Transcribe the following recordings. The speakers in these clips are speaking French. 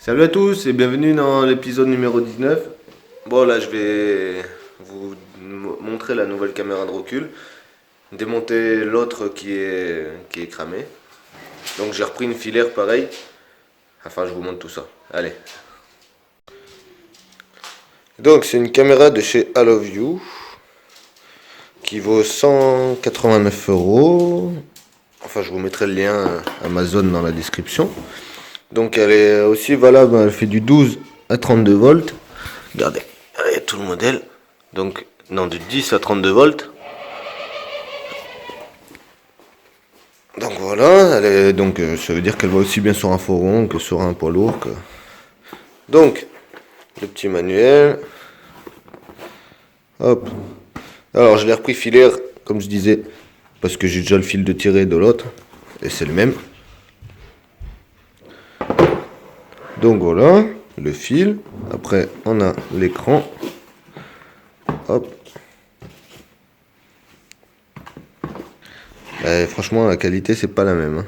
Salut à tous et bienvenue dans l'épisode numéro 19. Bon là je vais vous montrer la nouvelle caméra de recul, démonter l'autre qui est cramée. Donc j'ai repris une filaire pareil, enfin je vous montre tout ça. Allez. Donc c'est une caméra de chez I Love You qui vaut 189 euros. Enfin je vous mettrai le lien Amazon dans la description. Donc elle est aussi valable, elle fait du 12 à 32 volts. Regardez, il y a tout le modèle. Donc, non, de 10 à 32 volts. Donc voilà, ça veut dire qu'elle va aussi bien sur un fourgon que sur un poids lourd. Donc, le petit manuel. Hop. Alors, je l'ai repris filaire, comme je disais, parce que j'ai déjà le fil de tirer de l'autre. Et c'est le même. Donc voilà, le fil. Après, on a l'écran. Hop. Franchement, la qualité, c'est pas la même.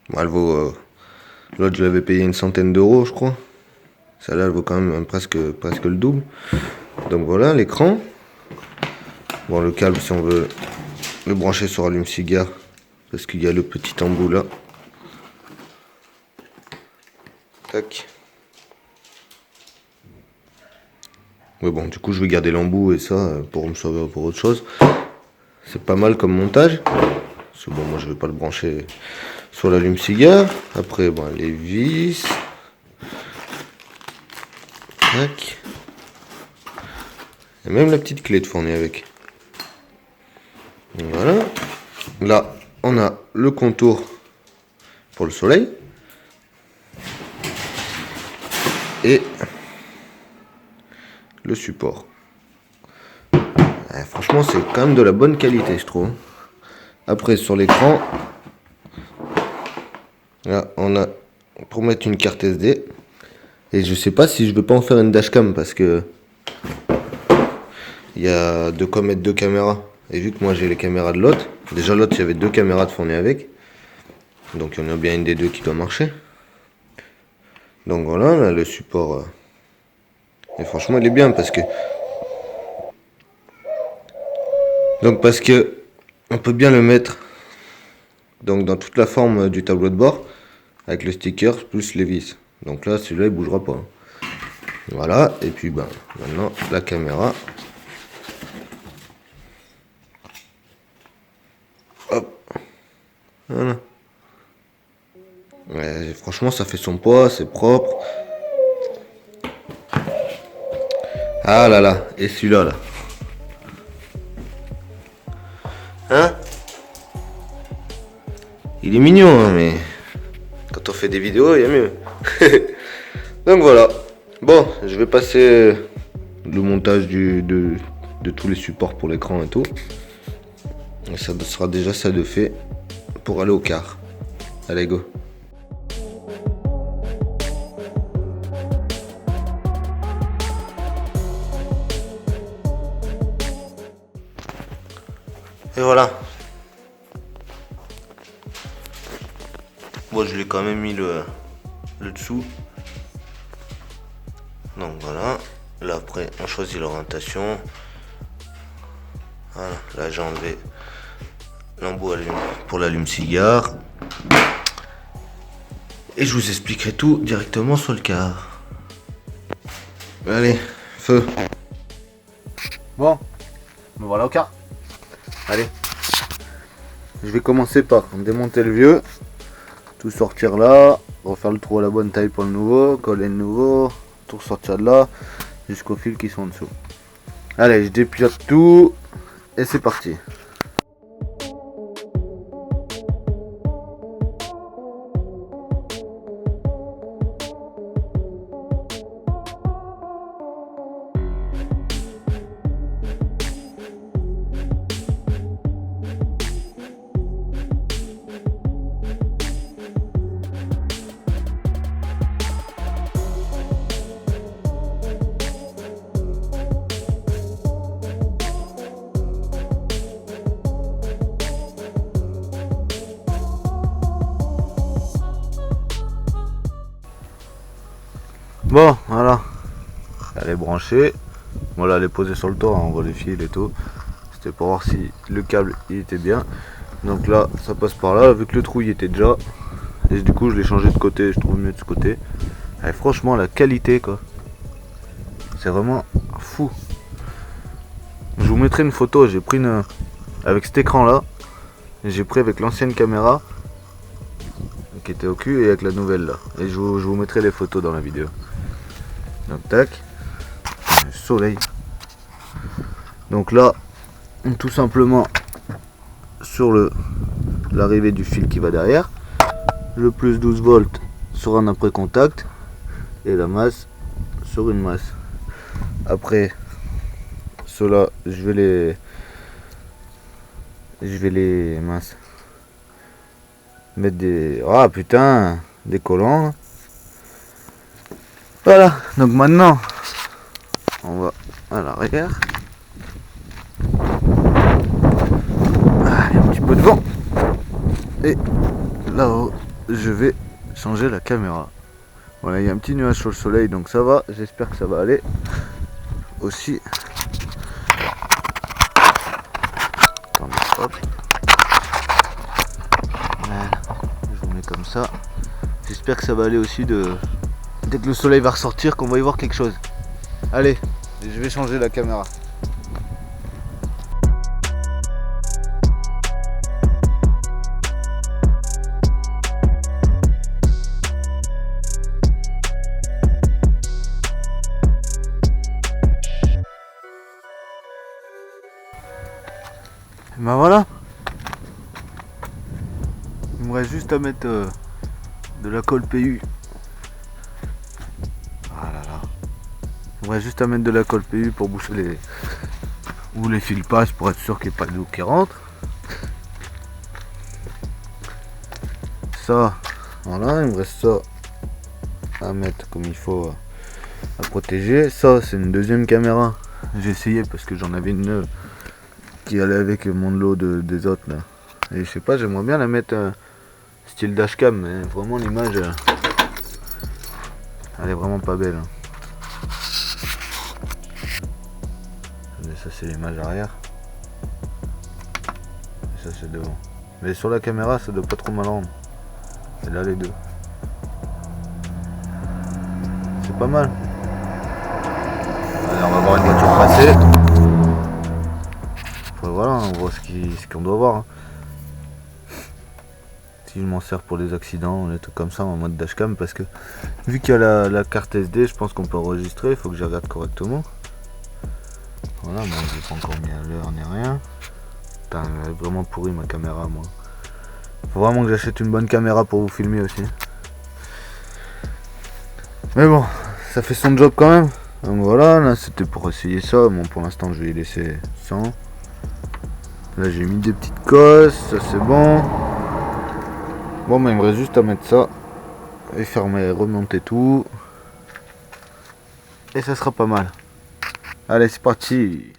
Bon, elle vaut. L'autre, je l'avais payé une centaine d'euros, je crois. Celle-là, elle vaut quand même presque le double. Donc voilà, l'écran. Bon, le câble, si on veut le brancher sur allume-cigare, parce qu'il y a le petit embout là. Tac. Ouais, bon, du coup, je vais garder l'embout et ça pour me servir pour autre chose. C'est pas mal comme montage. Parce que bon, moi, je vais pas le brancher sur l'allume-cigare. Après, bon, les vis. Tac. Et même la petite clé de fournie avec. Voilà. Là, on a le contour pour le soleil. Et le support. Franchement, c'est quand même de la bonne qualité, je trouve. Après, sur l'écran, là, on a pour mettre une carte SD. Et je sais pas si je vais pas en faire une dashcam parce que il y a de quoi mettre deux caméras. Et vu que moi j'ai les caméras de l'autre, déjà l'autre il y avait deux caméras de fournies avec. Donc il y en a bien une des deux qui doit marcher. Donc voilà, là, le support. Et franchement, il est bien parce que. Donc parce que on peut bien le mettre donc dans toute la forme du tableau de bord avec le sticker plus les vis. Donc là, celui-là, il bougera pas. Voilà. Et puis maintenant la caméra. Hop. Voilà. Franchement, ça fait son poids, c'est propre. Ah là là, et celui-là là. Hein? Il est mignon, hein, mais quand on fait des vidéos, il y a mieux. Donc voilà. Bon, je vais passer le montage de tous les supports pour l'écran et tout. Et ça sera déjà ça de fait pour aller au car. Allez, go. Et voilà. Bon, je l'ai quand même mis le dessous. Donc voilà. Là après, on choisit l'orientation. Voilà. Là, j'ai enlevé l'embout pour l'allume-cigare. Et je vous expliquerai tout directement sur le car. Allez, feu. Bon, me voilà au car. Allez. Je vais commencer par démonter le vieux. Tout sortir là. Refaire le trou à la bonne taille pour le nouveau. Coller le nouveau. Tout ressortir de là. Jusqu'aux fils qui sont en dessous. Allez, je dépiote tout. Et c'est parti. Bon, voilà. Elle est branchée. Voilà, elle est posée sur le toit, on voit les fils et tout. C'était pour voir si le câble il était bien. Donc là, ça passe par là, vu que le trou il était déjà. Et du coup, je l'ai changé de côté, je trouve mieux de ce côté. Et franchement, la qualité quoi. C'est vraiment fou. Je vous mettrai une photo, j'ai pris une avec cet écran là. J'ai pris avec l'ancienne caméra qui était au cul et avec la nouvelle là. Et je vous mettrai les photos dans la vidéo. Donc tac. Le soleil. Donc là, tout simplement sur l'arrivée du fil qui va derrière, le plus 12 volts sur un après contact et la masse sur une masse. Après cela, je vais les mince mettre des des collants. Voilà, donc maintenant on va à l'arrière. Il y a un petit peu de vent. Et là-haut, je vais changer la caméra. Voilà, il y a un petit nuage sur le soleil, donc ça va. J'espère que ça va aller aussi. Attendez, hop. Voilà, je vous mets comme ça. J'espère que ça va aller aussi dès que le soleil va ressortir, qu'on va y voir quelque chose. Allez, je vais changer la caméra. Et ben voilà. Il me reste juste à mettre de la colle PU. Ah là là. Il me reste juste à mettre de la colle PU pour boucher où les fils passent pour être sûr qu'il n'y ait pas d'eau qui rentre. Ça, voilà, il me reste ça à mettre comme il faut à protéger. Ça, c'est une deuxième caméra. J'ai essayé parce que j'en avais une qui allait avec mon lot des autres là. Et je sais pas, j'aimerais bien la mettre style dashcam, mais vraiment l'image elle est vraiment pas belle. Mais ça c'est l'image arrière. Et ça c'est devant. Mais sur la caméra ça doit pas trop mal rendre. Et là les deux. C'est pas mal. Allez, on va voir une voiture passer. Enfin, voilà, on voit ce qu'on doit voir. Si je m'en sers pour les accidents, des trucs comme ça en mode dashcam, parce que vu qu'il y a la carte SD, je pense qu'on peut enregistrer, il faut que je regarde correctement. Voilà, moi j'ai pas encore mis à l'heure ni rien. Putain, elle est vraiment pourrie ma caméra moi. Faut vraiment que j'achète une bonne caméra pour vous filmer aussi. Mais bon, ça fait son job quand même. Donc voilà, là c'était pour essayer ça. Bon, pour l'instant je vais y laisser sans. Là j'ai mis des petites cosses, ça c'est bon. Bon, mais il me reste juste à mettre ça et fermer, remonter tout. Et ça sera pas mal. Allez, c'est parti.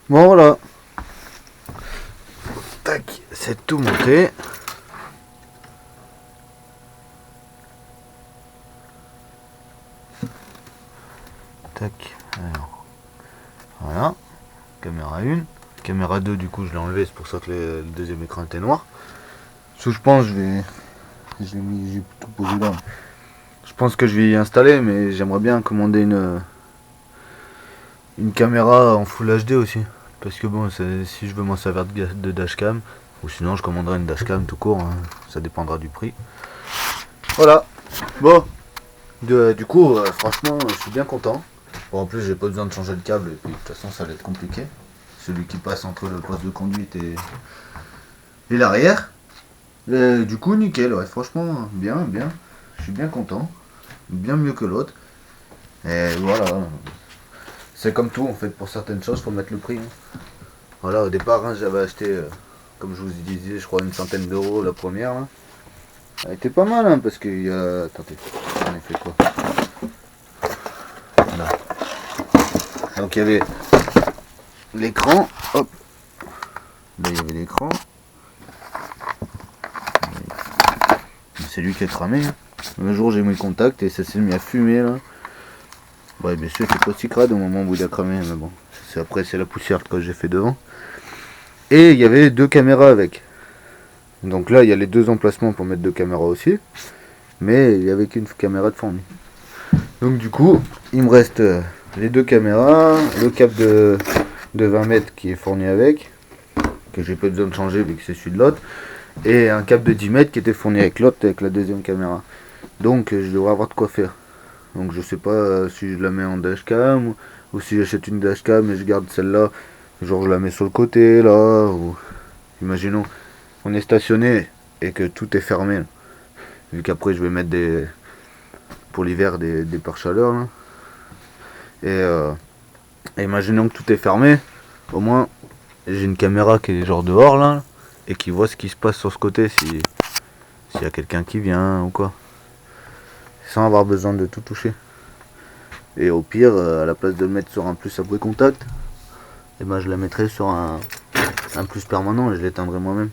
Bon, voilà. Tac, c'est tout monté. Tac, alors. Voilà. Caméra 1. Caméra 2, du coup, je l'ai enlevé, c'est pour ça que le deuxième écran était noir. Parce que je pense que j'ai tout posé là. Je pense que je vais y installer, mais j'aimerais bien commander une caméra en Full HD aussi. Parce que bon, si je veux m'en servir de dashcam, ou sinon je commanderai une dashcam tout court, hein, ça dépendra du prix. Voilà. Bon, du coup, franchement, je suis bien content. Bon, en plus, j'ai pas besoin de changer le câble, et puis de toute façon, ça va être compliqué. Celui qui passe entre le poste de conduite et l'arrière. Du coup, nickel, ouais, franchement, bien. Je suis bien content. Bien mieux que l'autre. Et voilà. C'est comme tout, en fait, pour certaines choses, faut mettre le prix. Hein. Voilà, au départ, hein, j'avais acheté, comme je vous disais, je crois une centaine d'euros la première. Hein. Elle était pas mal, hein, parce qu'il y a... Attendez, on a fait quoi? Voilà. Donc il y avait l'écran, hop. Là, il y avait l'écran. C'est lui qui a cramé. Hein. Un jour j'ai mis le contact et ça s'est mis à fumer là. Ouais, bien sûr, c'est pas si crade au moment où il a cramé, mais bon. Après, c'est la poussière que j'ai fait devant. Et il y avait 2 caméras avec. Donc là, il y a les 2 emplacements pour mettre 2 caméras aussi. Mais il n'y avait qu'une caméra de fourni. Donc du coup, il me reste les 2 caméras, le câble de 20 mètres qui est fourni avec, que j'ai pas besoin de changer vu que c'est celui de l'autre, et un câble de 10 mètres qui était fourni avec l'autre, avec la deuxième caméra. Donc je devrais avoir de quoi faire. Donc je sais pas si je la mets en dashcam ou si j'achète une dashcam et je garde celle-là, genre je la mets sur le côté là, ou imaginons on est stationné et que tout est fermé, vu qu'après je vais mettre pour l'hiver des pare-chaleurs là. Et imaginons que tout est fermé, au moins j'ai une caméra qui est genre dehors là et qui voit ce qui se passe sur ce côté s'il y a quelqu'un qui vient ou quoi, sans avoir besoin de tout toucher. Et au pire, à la place de le mettre sur un plus après contact, et ben je la mettrai sur un plus permanent et je l'éteindrai moi-même.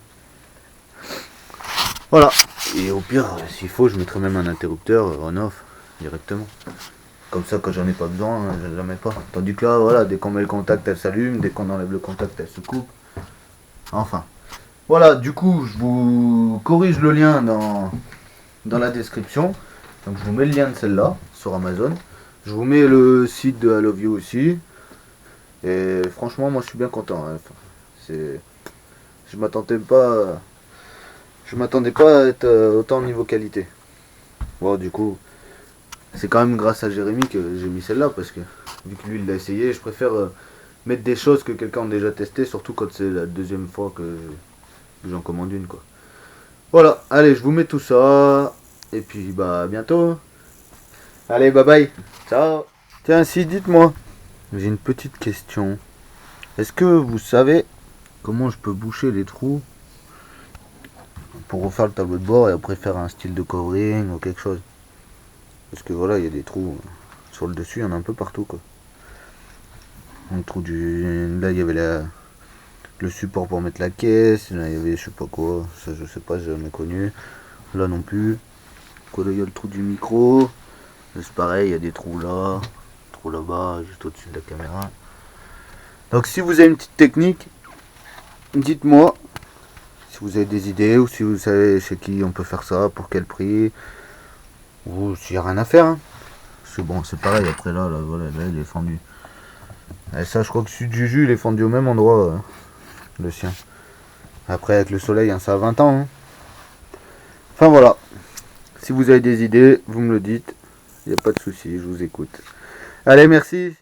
Voilà. Et au pire, s'il faut, je mettrai même un interrupteur on-off directement. Comme ça, quand j'en ai pas besoin, je la mets pas. Tandis que là, voilà, dès qu'on met le contact, elle s'allume. Dès qu'on enlève le contact, elle se coupe. Enfin. Voilà, du coup, je vous corrige le lien dans la description. Donc, je vous mets le lien de celle-là sur Amazon. Je vous mets le site de I Love You aussi. Et franchement, moi, je suis bien content. Hein. Je m'attendais pas à être autant au niveau qualité. Bon, du coup, c'est quand même grâce à Jérémy que j'ai mis celle-là, parce que vu que lui il l'a essayé, je préfère mettre des choses que quelqu'un a déjà testé, surtout quand c'est la deuxième fois que j'en commande une quoi. Voilà, allez, je vous mets tout ça, et puis bah à bientôt. Allez, bye bye, ciao. Tiens, si, dites-moi, j'ai une petite question. Est-ce que vous savez comment je peux boucher les trous pour refaire le tableau de bord et après faire un style de covering ou quelque chose? Parce que voilà, il y a des trous sur le dessus, il y en a un peu partout quoi. Le trou là, il y avait le support pour mettre la caisse, là, il y avait je sais pas quoi, ça je sais pas, j'ai jamais connu. Là non plus. Quoi, là, il y a le trou du micro. Là, c'est pareil, il y a des trous là, trou là-bas, juste au-dessus de la caméra. Donc si vous avez une petite technique, dites-moi. Si vous avez des idées ou si vous savez chez qui on peut faire ça, pour quel prix, ou s'il n'y a rien à faire. Hein. Parce que bon, c'est pareil, après là, voilà, là il est fendu. Et ça, je crois que celui du jus, il est fendu au même endroit, le sien. Après, avec le soleil, hein, ça a 20 ans. Hein. Enfin voilà. Si vous avez des idées, vous me le dites. Il n'y a pas de souci, je vous écoute. Allez, merci.